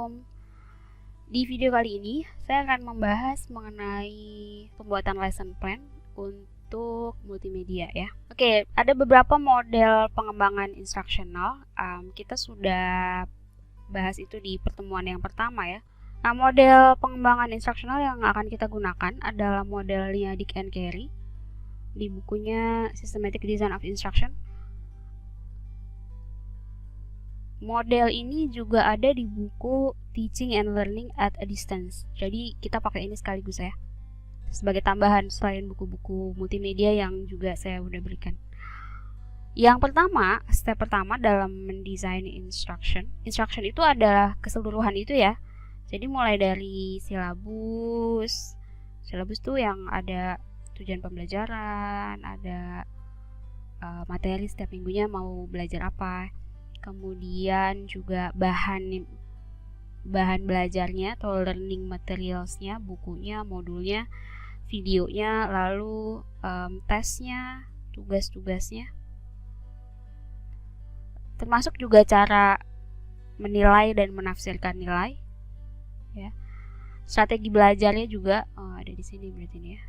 Assalamualaikum. Di video kali ini saya akan membahas mengenai pembuatan lesson plan untuk multimedia ya. Oke, ada beberapa model pengembangan instruksional. Kita sudah bahas itu di pertemuan yang pertama ya. Nah, model pengembangan instruksional yang akan kita gunakan adalah modelnya Dick and Carey di bukunya Systematic Design of Instruction. Model ini juga ada di buku Teaching and Learning at a Distance. Jadi kita pakai ini sekaligus ya, sebagai tambahan selain buku-buku multimedia yang juga saya udah berikan. Yang pertama, step pertama dalam mendesain instruction. Instruction itu adalah keseluruhan itu ya. Jadi mulai dari silabus. Silabus tuh yang ada tujuan pembelajaran, ada materi setiap minggunya mau belajar apa. Kemudian juga bahan belajarnya atau learning materialsnya, bukunya, modulnya, videonya, lalu tesnya, tugas-tugasnya, termasuk juga cara menilai dan menafsirkan nilai ya. Strategi belajarnya juga ada di sini berarti ini ya.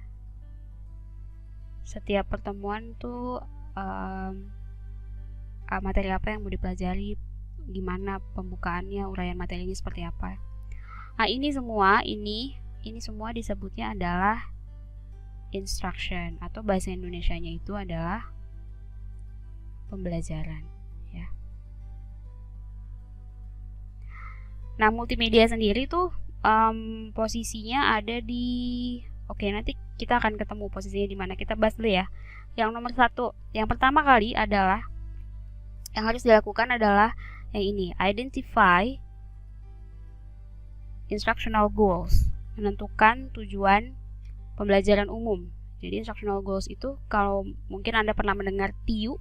Setiap pertemuan tuh materi apa yang mau dipelajari, gimana pembukaannya, uraian materinya seperti apa. Nah, ini semua disebutnya adalah instruction, atau bahasa Indonesianya itu adalah pembelajaran ya. Nah, multimedia sendiri tuh posisinya ada di nanti kita akan ketemu posisinya di mana. Kita bahas dulu ya. Yang nomor 1, yang pertama kali adalah yang harus dilakukan adalah yang ini, identify instructional goals, menentukan tujuan pembelajaran umum. Jadi instructional goals itu, kalau mungkin Anda pernah mendengar TIU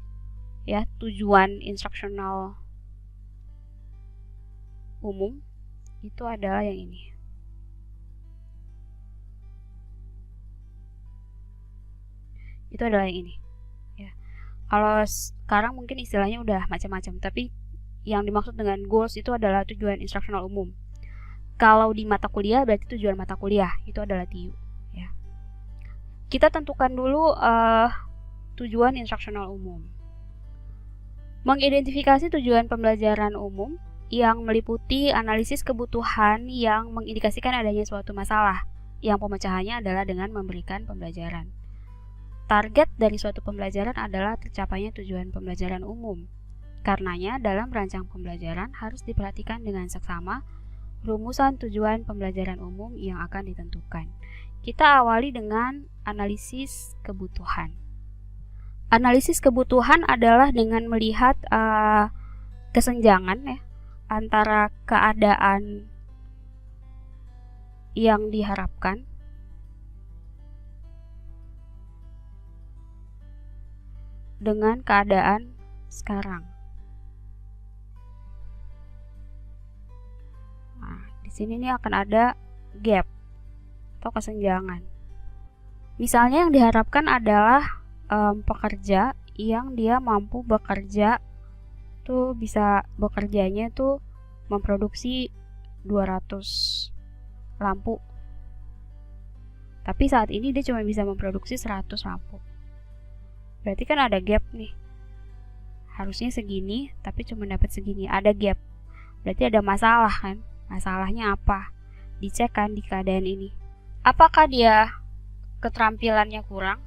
ya, tujuan instructional umum, itu adalah yang ini. Itu adalah yang ini. Kalau sekarang mungkin istilahnya udah macam-macam, tapi yang dimaksud dengan goals itu adalah tujuan instruksional umum. Kalau di mata kuliah berarti tujuan mata kuliah, itu adalah TIU ya. Kita tentukan dulu tujuan instruksional umum. Mengidentifikasi tujuan pembelajaran umum yang meliputi analisis kebutuhan yang mengindikasikan adanya suatu masalah, yang pemecahannya adalah dengan memberikan pembelajaran. Target dari suatu pembelajaran adalah tercapainya tujuan pembelajaran umum. Karenanya, dalam merancang pembelajaran harus diperhatikan dengan seksama rumusan tujuan pembelajaran umum yang akan ditentukan. Kita awali dengan analisis kebutuhan. Analisis kebutuhan adalah dengan melihat kesenjangan ya, antara keadaan yang diharapkan dengan keadaan sekarang. Nah, di sini nih akan ada gap atau kesenjangan. Misalnya yang diharapkan adalah pekerja yang dia mampu bekerja tuh, bisa bekerjanya tuh memproduksi 200 lampu. Tapi saat ini dia cuma bisa memproduksi 100 lampu. Berarti kan ada gap nih. Harusnya segini, tapi cuma dapat segini. Ada gap. Berarti ada masalah kan? Masalahnya apa? Dicek kan di keadaan ini. Apakah dia keterampilannya kurang?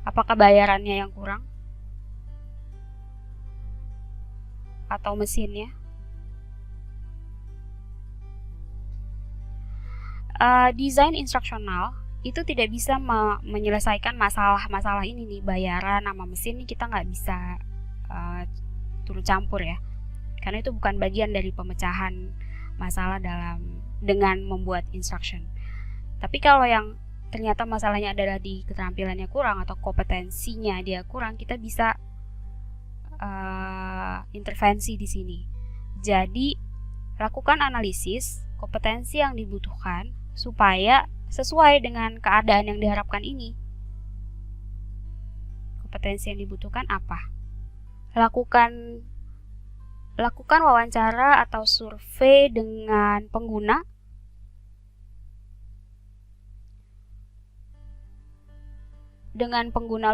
Apakah bayarannya yang kurang? Atau mesinnya? Desain instruksional itu tidak bisa menyelesaikan masalah-masalah ini nih, bayaran sama mesin nih kita nggak bisa turut campur ya, karena itu bukan bagian dari pemecahan masalah dengan membuat instruction. Tapi kalau yang ternyata masalahnya adalah di keterampilannya kurang atau kompetensinya dia kurang, kita bisa intervensi di sini. Jadi lakukan analisis kompetensi yang dibutuhkan supaya sesuai dengan keadaan yang diharapkan ini. Kompetensi yang dibutuhkan apa? Lakukan lakukan wawancara atau survei dengan pengguna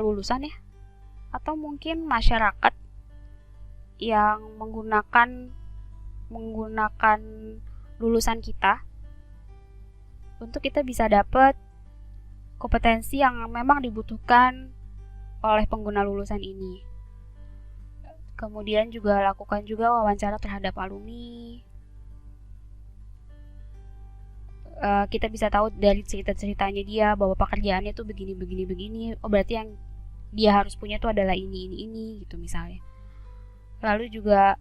lulusan ya, atau mungkin masyarakat yang menggunakan lulusan kita untuk kita bisa dapat kompetensi yang memang dibutuhkan oleh pengguna lulusan ini. Kemudian juga lakukan juga wawancara terhadap alumni. Kita bisa tahu dari cerita-ceritanya dia bahwa pekerjaannya tuh begini. Oh, berarti yang dia harus punya tuh adalah ini gitu misalnya. Lalu juga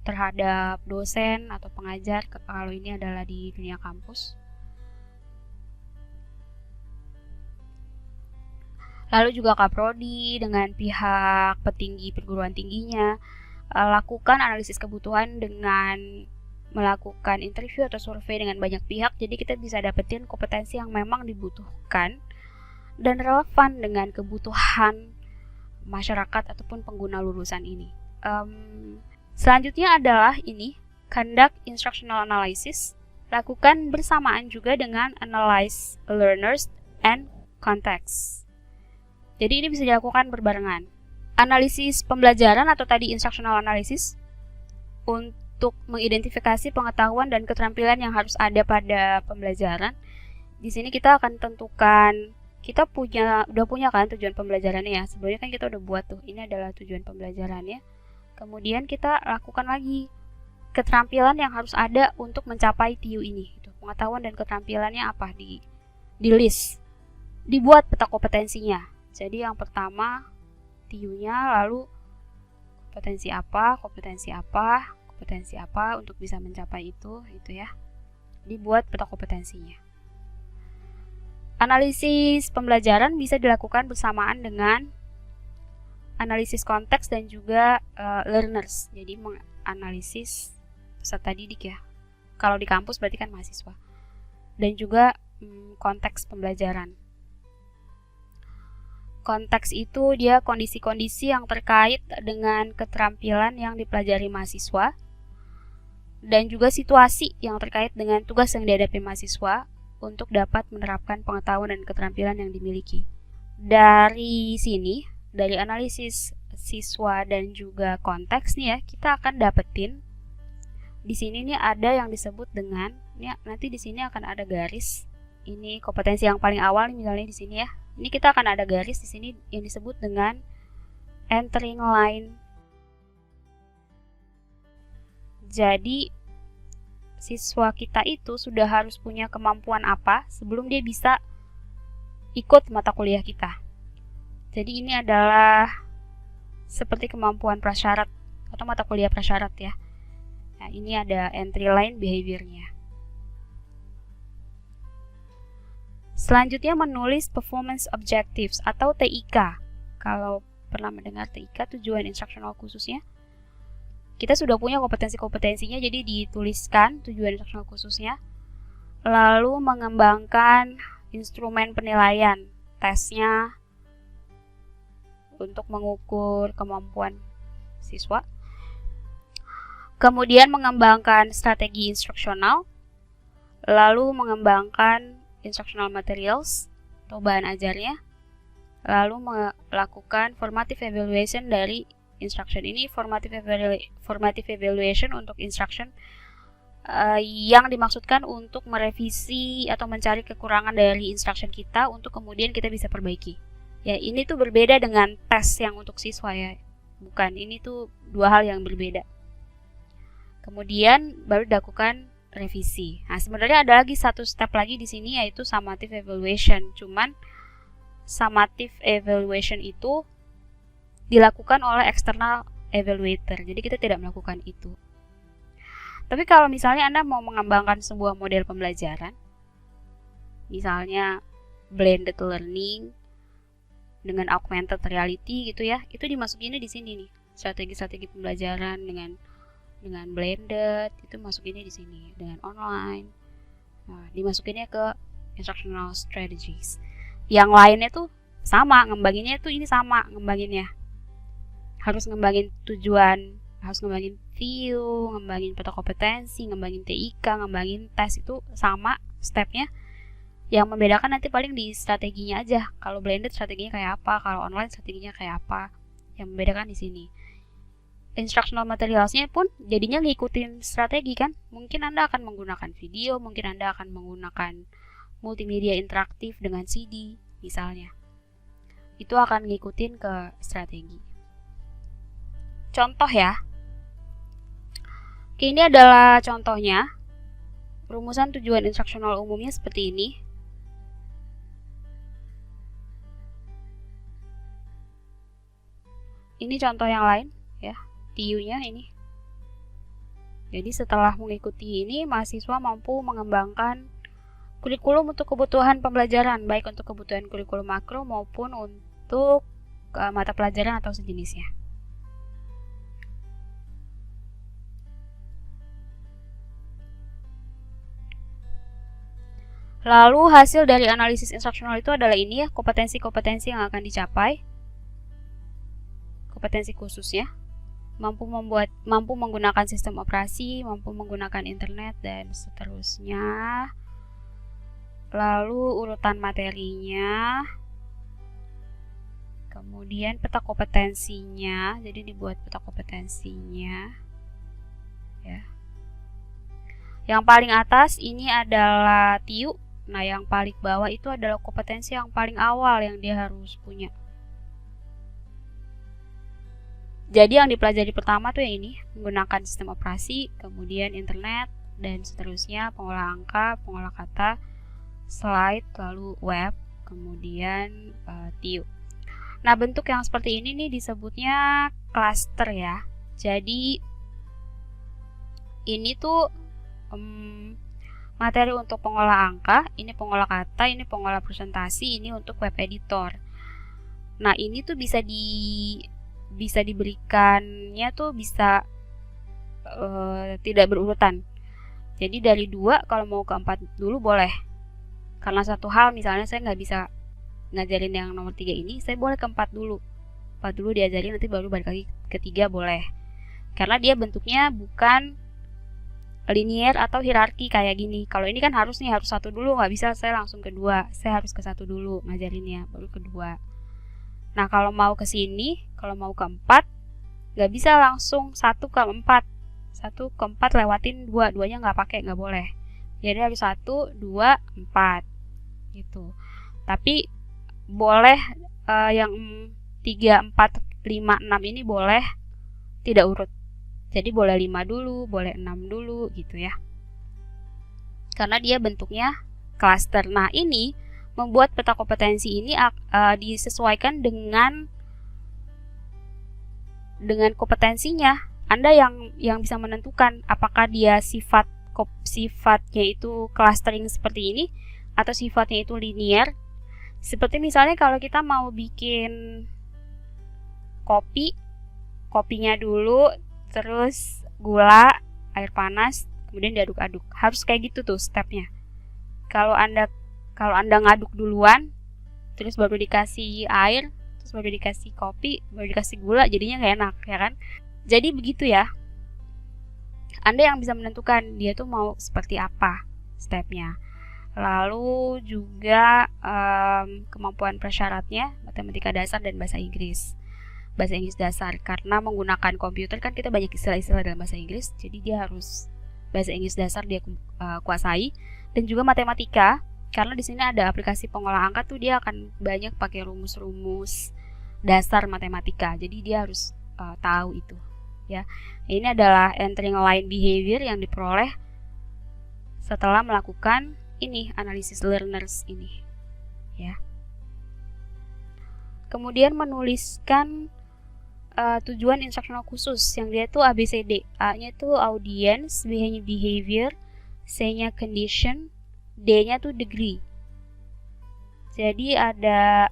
terhadap dosen atau pengajar kalau ini adalah di dunia kampus. Lalu juga kaprodi dengan pihak petinggi perguruan tingginya, lakukan analisis kebutuhan dengan melakukan interview atau survei dengan banyak pihak, jadi kita bisa dapetin kompetensi yang memang dibutuhkan dan relevan dengan kebutuhan masyarakat ataupun pengguna lulusan ini. Selanjutnya adalah ini, conduct instructional analysis, lakukan bersamaan juga dengan analyze learners and context. Jadi ini bisa dilakukan berbarengan. Analisis pembelajaran atau tadi instructional analysis untuk mengidentifikasi pengetahuan dan keterampilan yang harus ada pada pembelajaran. Di sini kita akan tentukan, kita udah punya kan tujuan pembelajarannya ya. Sebelumnya kan kita udah buat tuh, ini adalah tujuan pembelajarannya. Kemudian kita lakukan lagi keterampilan yang harus ada untuk mencapai TU ini. Pengetahuan dan keterampilannya apa di list. Dibuat peta kompetensinya. Jadi yang pertama TU-nya, lalu kompetensi apa untuk bisa mencapai itu ya. Dibuat peta kompetensinya. Analisis pembelajaran bisa dilakukan bersamaan dengan analisis konteks dan juga learners. Jadi menganalisis peserta didik ya. Kalau di kampus berarti kan mahasiswa. Dan juga konteks pembelajaran. Konteks itu dia kondisi-kondisi yang terkait dengan keterampilan yang dipelajari mahasiswa dan juga situasi yang terkait dengan tugas yang dihadapi mahasiswa untuk dapat menerapkan pengetahuan dan keterampilan yang dimiliki. Dari sini, dari analisis siswa dan juga konteks nih ya, kita akan dapetin di sini nih ada yang disebut dengan nanti di sini akan ada garis. Ini kompetensi yang paling awal nih, misalnya di sini ya. Ini kita akan ada garis di sini yang disebut dengan entering line. Jadi siswa kita itu sudah harus punya kemampuan apa sebelum dia bisa ikut mata kuliah kita. Jadi ini adalah seperti kemampuan prasyarat atau mata kuliah prasyarat ya. Nah, ini ada entry line behavior-nya. Selanjutnya menulis performance objectives atau TIK. Kalau pernah mendengar TIK, tujuan instruksional khususnya. Kita sudah punya kompetensi-kompetensinya, jadi dituliskan tujuan instruksional khususnya. Lalu mengembangkan instrumen penilaian, tesnya untuk mengukur kemampuan siswa. Kemudian mengembangkan strategi instruksional. Lalu mengembangkan instructional materials atau bahan ajarnya, lalu melakukan formative evaluation dari instruction. Ini formative evaluation untuk instruction yang dimaksudkan untuk merevisi atau mencari kekurangan dari instruction kita untuk kemudian kita bisa perbaiki. Ya, ini tuh berbeda dengan tes yang untuk siswa ya. Bukan, ini tuh dua hal yang berbeda. Kemudian baru dilakukan revisi. Nah, sebenarnya ada lagi satu step lagi di sini yaitu summative evaluation. Cuman summative evaluation itu dilakukan oleh external evaluator. Jadi kita tidak melakukan itu. Tapi kalau misalnya Anda mau mengembangkan sebuah model pembelajaran, misalnya blended learning dengan augmented reality gitu ya, itu dimasukinnya di sini nih. Strategi-strategi pembelajaran dengan blended itu masukinnya di sini, dengan online. Nah, dimasukinnya ke instructional strategies. Yang lainnya tuh sama, ngembanginnya tuh ini sama ngembanginnya. Harus ngembangin tujuan, harus ngembangin view, ngembangin peta kompetensi, ngembangin TIK, ngembangin tes, itu sama stepnya. Yang membedakan nanti paling di strateginya aja. Kalau blended strateginya kayak apa, kalau online strateginya kayak apa. Yang membedakan di sini. Instructional materialsnya pun jadinya ngikutin strategi kan. Mungkin Anda akan menggunakan video, mungkin Anda akan menggunakan multimedia interaktif dengan CD misalnya. Itu akan ngikutin ke strategi. Contoh ya. Oke, ini adalah contohnya. Rumusan tujuan instruksional umumnya seperti ini. Ini contoh yang lain ya, TU-nya ini. Jadi setelah mengikuti ini, mahasiswa mampu mengembangkan kurikulum untuk kebutuhan pembelajaran, baik untuk kebutuhan kurikulum makro maupun untuk mata pelajaran atau sejenisnya. Lalu hasil dari analisis instruksional itu adalah ini ya, kompetensi-kompetensi yang akan dicapai. Kompetensi khususnya, mampu menggunakan sistem operasi, mampu menggunakan internet, dan seterusnya. Lalu urutan materinya, kemudian peta kompetensinya, jadi dibuat peta kompetensinya ya. Yang paling atas ini adalah TIU. Nah, yang paling bawah itu adalah kompetensi yang paling awal yang dia harus punya. Jadi yang dipelajari pertama tuh yang ini, menggunakan sistem operasi, kemudian internet, dan seterusnya, pengolah angka, pengolah kata, slide, lalu web, kemudian TIU. Nah, bentuk yang seperti ini nih disebutnya cluster ya. Jadi ini tuh materi untuk pengolah angka, ini pengolah kata, ini pengolah presentasi, ini untuk web editor. Nah, ini tuh bisa diberikannya tuh bisa tidak berurutan. Jadi dari 2 kalau mau ke 4 dulu boleh. Karena satu hal misalnya saya nggak bisa ngajarin yang nomor 3 ini, saya boleh ke 4 dulu. 4 dulu diajarin, nanti baru balik lagi ke 3 boleh. Karena dia bentuknya bukan linear atau hierarki kayak gini. Kalau ini kan harus 1 dulu, nggak bisa saya langsung ke 2. Saya harus ke 1 dulu ngajarinnya, baru ke 2. Nah, kalau mau ke sini, kalau mau ke 4, nggak bisa langsung 1 ke 4. 1 ke 4 lewatin 2, 2-nya nggak pakai, nggak boleh. Jadi harus 1, 2, 4 gitu. Tapi boleh yang 3, 4, 5, 6 ini boleh tidak urut. Jadi boleh 5 dulu, boleh 6 dulu gitu ya. Karena dia bentuknya cluster. Nah, ini membuat peta kompetensi ini disesuaikan dengan kompetensinya. Anda yang bisa menentukan apakah dia sifatnya itu clustering seperti ini atau sifatnya itu linear. Seperti misalnya kalau kita mau bikin kopinya dulu, terus gula, air panas, kemudian diaduk-aduk. Harus kayak gitu tuh stepnya. Kalau Anda ngaduk duluan, terus baru dikasih air, terus baru dikasih kopi, baru dikasih gula, jadinya nggak enak ya kan. Jadi begitu ya. Anda yang bisa menentukan dia tuh mau seperti apa stepnya. Lalu juga kemampuan prasyaratnya, matematika dasar dan bahasa Inggris. Bahasa Inggris dasar, karena menggunakan komputer kan kita banyak istilah-istilah dalam bahasa Inggris, jadi dia harus bahasa Inggris dasar dia kuasai. Dan juga matematika, karena di sini ada aplikasi pengolah angka tuh dia akan banyak pakai rumus-rumus dasar matematika, jadi dia harus tahu itu ya. Ini adalah entering line behavior yang diperoleh setelah melakukan ini analisis learners ini ya. Kemudian menuliskan tujuan instruksional khusus yang dia tuh ABCD. A-nya tuh audience, B-nya behavior, C-nya condition, D-nya tuh degree. Jadi ada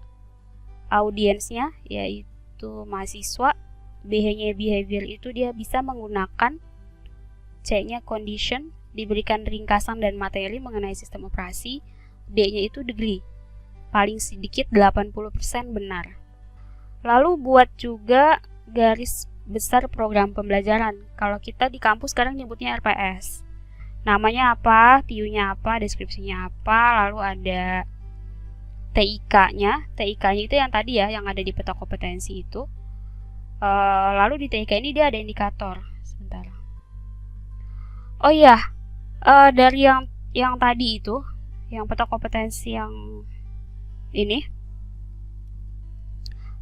audience-nya yaitu mahasiswa, B-nya behavior itu dia bisa menggunakan, C-nya condition, diberikan ringkasan dan materi mengenai sistem operasi, D-nya itu degree. Paling sedikit 80% benar. Lalu buat juga garis besar program pembelajaran. Kalau kita di kampus sekarang nyebutnya RPS. Namanya apa, TU-nya apa, deskripsinya apa, lalu ada TIK-nya. TIK-nya itu yang tadi ya, yang ada di peta kompetensi itu. Lalu di TIK ini dia ada indikator. Sebentar. Oh iya, dari yang tadi itu, yang peta kompetensi yang ini,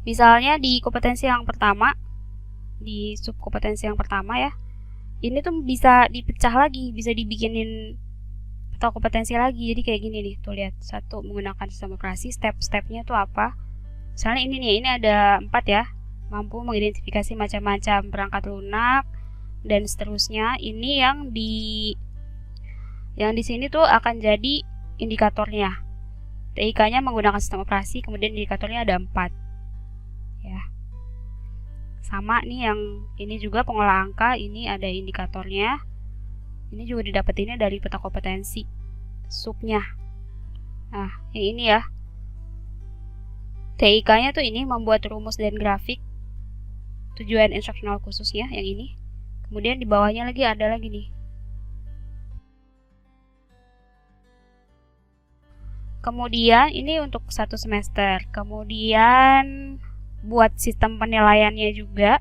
misalnya di kompetensi yang pertama, di sub kompetensi yang pertama ya, ini tuh bisa dipecah lagi, bisa dibikinin peta kompetensi lagi. Jadi kayak gini nih, tuh lihat, satu menggunakan sistem operasi, step-stepnya tuh apa. Misalnya ini nih, ini ada 4 ya, mampu mengidentifikasi macam-macam perangkat lunak dan seterusnya. Ini yang di sini tuh akan jadi indikatornya. TIK-nya menggunakan sistem operasi, kemudian indikatornya ada 4 ya. Sama nih yang ini juga pengolah angka, ini ada indikatornya. Ini juga didapetinnya dari peta kompetensi subnya. Nah, yang ini ya, TIK-nya tuh ini membuat rumus dan grafik tujuan instruksional khususnya, yang ini. Kemudian di bawahnya lagi ada lagi nih, kemudian ini untuk 1 semester. Kemudian buat sistem penilaiannya juga,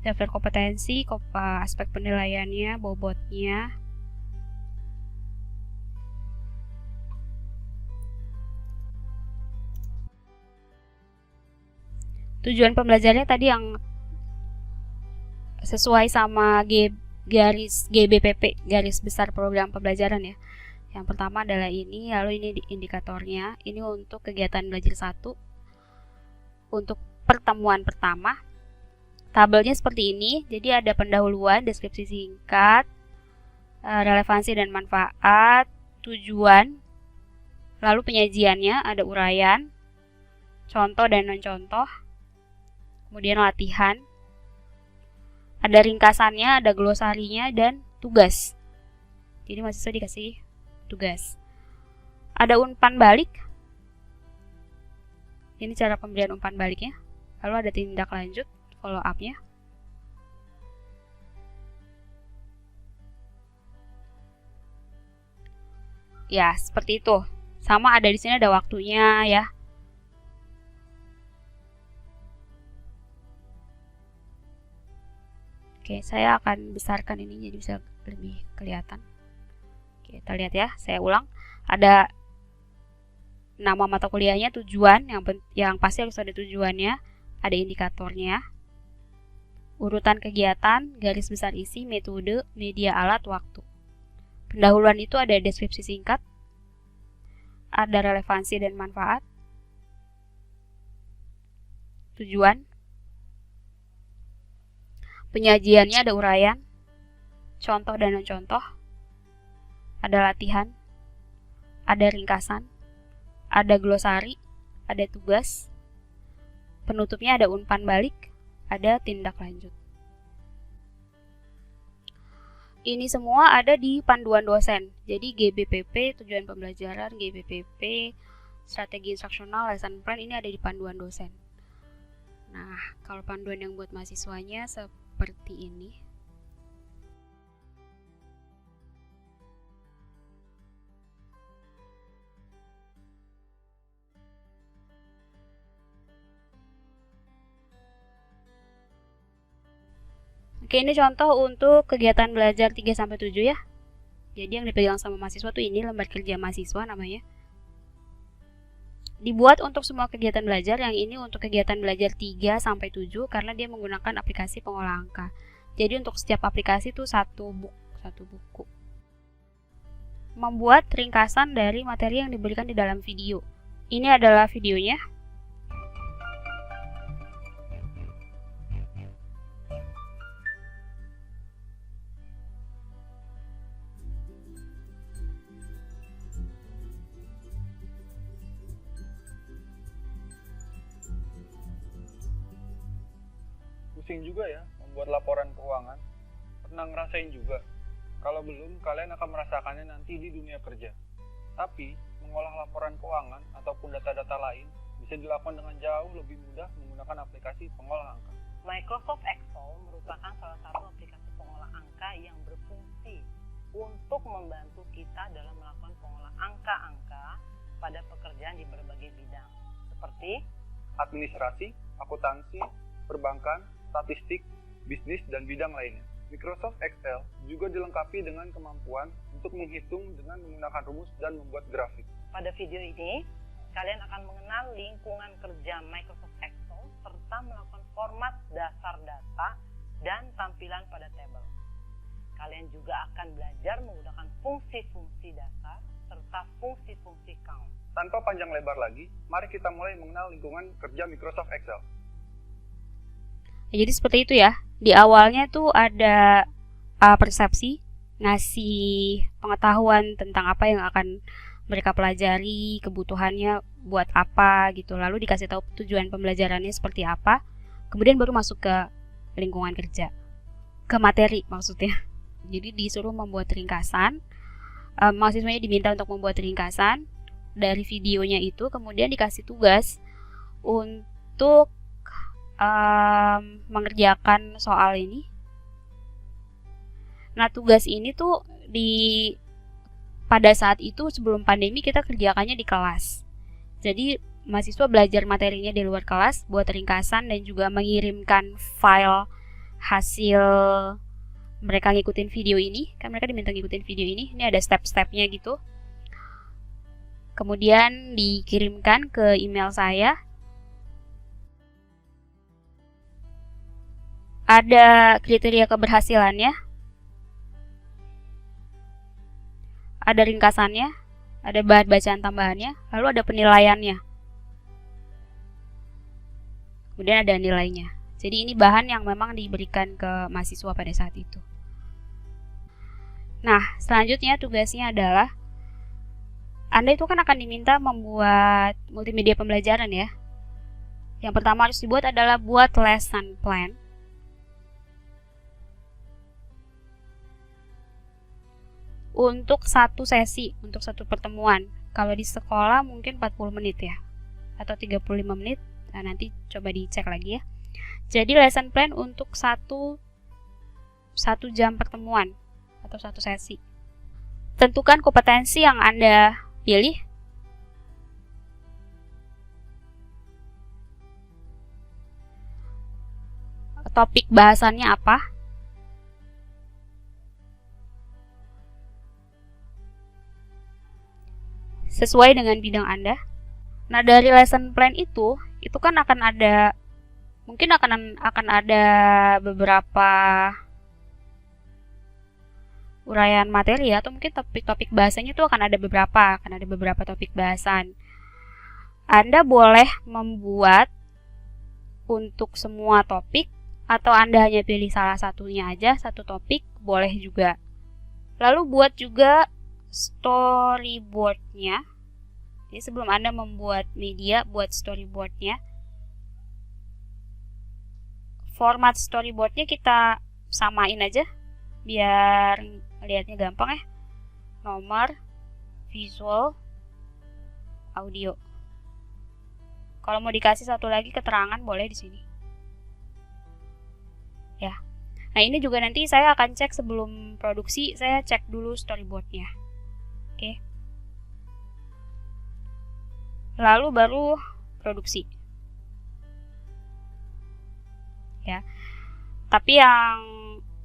daftar kompetensi, aspek penilaiannya, bobotnya. Tujuan pembelajarannya tadi yang sesuai sama garis GBPP, garis besar program pembelajaran ya. Yang pertama adalah ini, lalu ini indikatornya. Ini untuk kegiatan belajar 1. Untuk pertemuan pertama, tabelnya seperti ini. Jadi ada pendahuluan, deskripsi singkat, relevansi dan manfaat, tujuan, lalu penyajiannya, ada uraian, contoh dan non-contoh, kemudian latihan, ada ringkasannya, ada glosarinya, dan tugas. Jadi mahasiswa dikasih tugas. Ada umpan balik. Ini cara pemberian umpan baliknya. Lalu ada tindak lanjut, follow up-nya. Ya, seperti itu. Sama ada di sini ada waktunya ya. Oke, saya akan besarkan ini jadi bisa lebih kelihatan. Oke, kita lihat ya, saya ulang. Ada nama mata kuliahnya, tujuan, yang pasti harus ada tujuannya, ada indikatornya, urutan kegiatan, garis besar isi, metode, media alat, waktu. Pendahuluan itu ada deskripsi singkat, ada relevansi dan manfaat, tujuan, penyajiannya ada uraian, contoh dan non-contoh, ada latihan, ada ringkasan, ada glosari, ada tugas, penutupnya ada umpan balik, ada tindak lanjut. Ini semua ada di panduan dosen. Jadi GBPP, tujuan pembelajaran, GBPP, strategi instruksional, lesson plan, ini ada di panduan dosen. Nah, kalau panduan yang buat mahasiswanya seperti ini. Oke, ini contoh untuk kegiatan belajar 3-7 ya. Jadi yang dipegang sama mahasiswa tuh ini lembar kerja mahasiswa namanya. Dibuat untuk semua kegiatan belajar, yang ini untuk kegiatan belajar 3-7 karena dia menggunakan aplikasi pengolah angka. Jadi untuk setiap aplikasi itu satu buku. Membuat ringkasan dari materi yang diberikan di dalam video. Ini adalah videonya. Pusing juga ya membuat laporan keuangan. Pernah ngerasain juga? Kalau belum, kalian akan merasakannya nanti di dunia kerja. Tapi, mengolah laporan keuangan ataupun data-data lain bisa dilakukan dengan jauh lebih mudah menggunakan aplikasi pengolah angka. Microsoft Excel merupakan salah satu aplikasi pengolah angka yang berfungsi untuk membantu kita dalam melakukan pengolah angka-angka pada pekerjaan di berbagai bidang, seperti administrasi, akuntansi, perbankan, statistik, bisnis, dan bidang lainnya. Microsoft Excel juga dilengkapi dengan kemampuan untuk menghitung dengan menggunakan rumus dan membuat grafik. Pada video ini, kalian akan mengenal lingkungan kerja Microsoft Excel serta melakukan format dasar data dan tampilan pada tabel. Kalian juga akan belajar menggunakan fungsi-fungsi dasar serta fungsi-fungsi count. Tanpa panjang lebar lagi, mari kita mulai mengenal lingkungan kerja Microsoft Excel. Jadi seperti itu ya. Di awalnya tuh ada persepsi, ngasih pengetahuan tentang apa yang akan mereka pelajari, kebutuhannya buat apa gitu. Lalu dikasih tahu tujuan pembelajarannya seperti apa. Kemudian baru masuk ke lingkungan kerja, ke materi maksudnya. Jadi disuruh membuat ringkasan. Mahasiswanya diminta untuk membuat ringkasan dari videonya itu. Kemudian dikasih tugas untuk mengerjakan soal ini. Nah, tugas ini tuh pada saat itu sebelum pandemi kita kerjakannya di kelas. Jadi mahasiswa belajar materinya di luar kelas, buat ringkasan dan juga mengirimkan file hasil mereka ngikutin video ini. Kan mereka diminta ngikutin video ini. Ini ada step-stepnya gitu. Kemudian dikirimkan ke email saya. Ada kriteria keberhasilannya, ada ringkasannya, ada bahan bacaan tambahannya, lalu ada penilaiannya. Kemudian ada nilainya. Jadi ini bahan yang memang diberikan ke mahasiswa pada saat itu. Nah, selanjutnya tugasnya adalah Anda itu kan akan diminta membuat multimedia pembelajaran ya. Yang pertama harus dibuat adalah buat lesson plan. Untuk satu sesi, untuk satu pertemuan. Kalau di sekolah mungkin 40 menit ya, atau 35 menit. Nah, nanti coba dicek lagi ya. Jadi lesson plan untuk satu jam pertemuan atau satu sesi. Tentukan kompetensi yang Anda pilih. Topik bahasannya apa? Sesuai dengan bidang Anda. Nah, dari lesson plan itu kan akan ada, mungkin akan ada beberapa uraian materi atau mungkin topik-topik bahasanya itu akan ada beberapa topik bahasan. Anda boleh membuat untuk semua topik atau Anda hanya pilih salah satunya aja, satu topik, boleh juga. Lalu buat juga storyboardnya. Jadi sebelum Anda membuat media, buat storyboardnya. Format storyboardnya kita samain aja biar lihatnya gampang ya. Nomor, visual, audio. Kalau mau dikasih satu lagi keterangan boleh di sini. Ya. Nah, ini juga nanti saya akan cek sebelum produksi, saya cek dulu storyboardnya. Oke. Lalu baru produksi. Ya. Tapi yang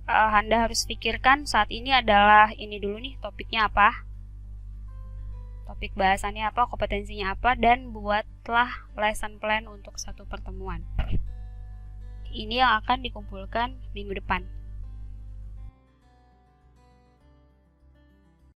Anda harus pikirkan saat ini adalah ini dulu nih, topiknya apa? Topik bahasannya apa, kompetensinya apa, dan buatlah lesson plan untuk satu pertemuan. Ini yang akan dikumpulkan minggu depan.